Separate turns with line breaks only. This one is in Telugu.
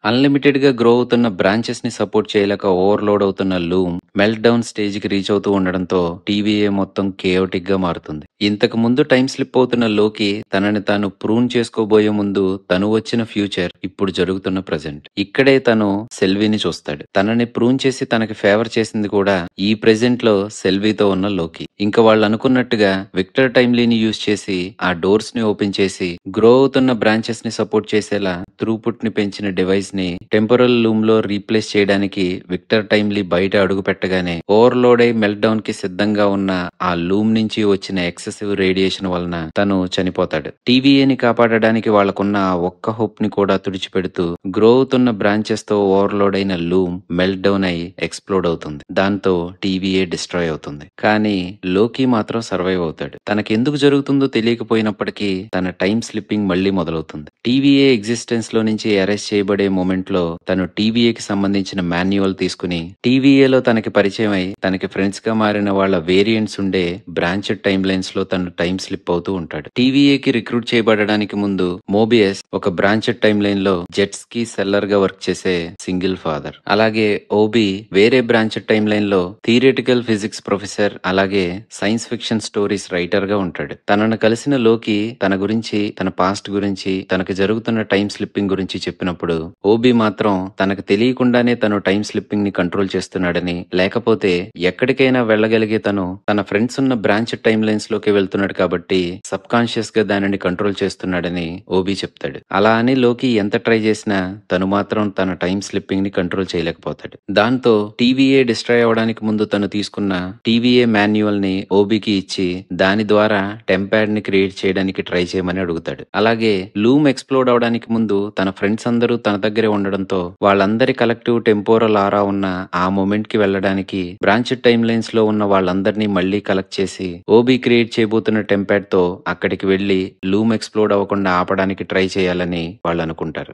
అన్‌లిమిటెడ్ గా గ్రో అవుతున్న బ్రాంచెస్ ని సపోర్ట్ చేయలేక ఓవర్‌లోడ్ అవుతున్న లూమ్ మెల్ట్ డౌన్ స్టేజ్‌కి రీచ్ అవుతూ ఉండడంతో టీవీఏ మొత్తం కేయోటిక్ గా మారుతుంది. ఇంతకు ముందు టైం స్లిప్ అవుతున్న లోకి తనని తాను ప్రూన్ చేసుకోబోయే ముందు తను వచ్చిన ఫ్యూచర్ ఇప్పుడు జరుగుతున్న ప్రెజెంట్. ఇక్కడే తను సెల్వీని చూస్తాడు. తనని ప్రూన్ చేసి తనకి ఫేవర్ చేసింది కూడా ఈ ప్రెజెంట్ లో సెల్వీతో ఉన్న లోకి. ఇంకా వాళ్ళు అనుకున్నట్టుగా విక్టర్ టైమ్లీని యూజ్ చేసి ఆ డోర్స్ ని ఓపెన్ చేసి గ్రో అవుతున్న బ్రాంచెస్ ని సపోర్ట్ చేసేలా త్రూపుట్ ని పెంచిన డివైస్ ని టెంపరల్ లూమ్ లో రీప్లేస్ చేయడానికి విక్టర్ టైమ్లీ బయట అడుగు పెట్టగానే ఓవర్లోడ్ అయి మెల్ట్ డౌన్ కి సిద్ధంగా ఉన్న ఆ లూమ్ నుంచి వచ్చిన ఎక్సెసివ్ రేడియేషన్ వలన తను చనిపోతాడు. టీవీఏని కాపాడడానికి వాళ్ళకున్న ఆ ఒక్క హోప్ ని కూడా తుడిచిపెడుతూ గ్రో అవుతున్న బ్రాంచెస్ తో ఓవర్లోడ్ అయిన లూమ్ మెల్ట్ డౌన్ అయి ఎక్స్ప్లోడ్ అవుతుంది. దాంతో టీవీఏ డిస్ట్రాయ్ అవుతుంది. కానీ లోకి మాత్రం సర్వైవ్ అవుతాడు. తనకెందుకు జరుగుతుందో తెలియకపోయినప్పటికీ తన టైం స్లిప్పింగ్ మళ్ళీ మొదలవుతుంది. టీవీఏ ఎగ్జిస్టెన్స్ లో నుంచి అరెస్ట్ చేయబడే మూమెంట్ లో తను టీవీఏకి సంబంధించిన మాన్యువల్ తీసుకుని టీవీఏలో తనకి పరిచయం అయి తనకి ఫ్రెండ్స్ గా మారిన వాళ్ళ వేరియంట్స్ ఉండే బ్రాంచెడ్ టైమ్ లైన్స్ లో తను టైం స్లిప్ అవుతూ ఉంటాడు. టీవీఏకి రిక్రూట్ చేయబడడానికి ముందు మోబియస్ ఒక బ్రాంచెడ్ టైమ్ లైన్ లో జెట్స్ కి సెల్లర్ గా వర్క్ చేసే సింగిల్ ఫాదర్. అలాగే ఓబీ వేరే బ్రాంచెడ్ టైమ్ లైన్ లో థియరిటికల్ ఫిజిక్స్ ప్రొఫెసర్ అలాగే సైన్స్ ఫిక్షన్ స్టోరీస్ రైటర్ గా ఉంటాడు. తనను కలిసిన లోకి తన గురించి తన పాస్ట్ గురించి తనకు జరుగుతున్న టైం స్లిప్పింగ్ గురించి చెప్పినప్పుడు ఓబీ మాత్రం తనకు తెలియకుండానే తను టైం స్లిప్పింగ్ ని కంట్రోల్ చేస్తున్నాడని, లేకపోతే ఎక్కడికైనా వెళ్ళగలిగే తను తన ఫ్రెండ్స్ ఉన్న బ్రాంచ్ టైమ్ లైన్స్ లోకి వెళ్తున్నాడు కాబట్టి సబ్ కాన్షియస్ గా దానిని కంట్రోల్ చేస్తున్నాడని ఓబీ చెప్తాడు. అలా అని లోకి ఎంత ట్రై చేసినా తను మాత్రం తన టైం స్లిప్పింగ్ ని కంట్రోల్ చేయలేకపోతాడు. దాంతో టీవీఏ డిస్ట్రాయ్ అవడానికి ముందు తను తీసుకున్న టీవీఏ మాన్యువల్ ని ఓబీకి ఇచ్చి దాని ద్వారా టెంప్యాడ్ ని క్రియేట్ చేయడానికి ట్రై చేయమని అడుగుతాడు. అలాగే లూమ్ ఎక్స్ప్లోడ్ అవడానికి ముందు తన ఫ్రెండ్స్ అందరూ తన దగ్గరే ఉండడంతో వాళ్ళందరి కలెక్టివ్ టెంపోరల్ ఆరా ఉన్న ఆ మూమెంట్ కి వెళ్ళడానికి బ్రాంచెడ్ టైమ్ లైన్స్ లో ఉన్న వాళ్ళందరినీ మళ్ళీ కలెక్ట్ చేసి ఓబీ క్రియేట్ చేయబోతున్న టెంప్యాడ్ తో అక్కడికి వెళ్లి లూమ్ ఎక్స్ప్లోడ్ అవ్వకుండా ఆపడానికి ట్రై చేయాలని వాళ్ళు అనుకుంటారు.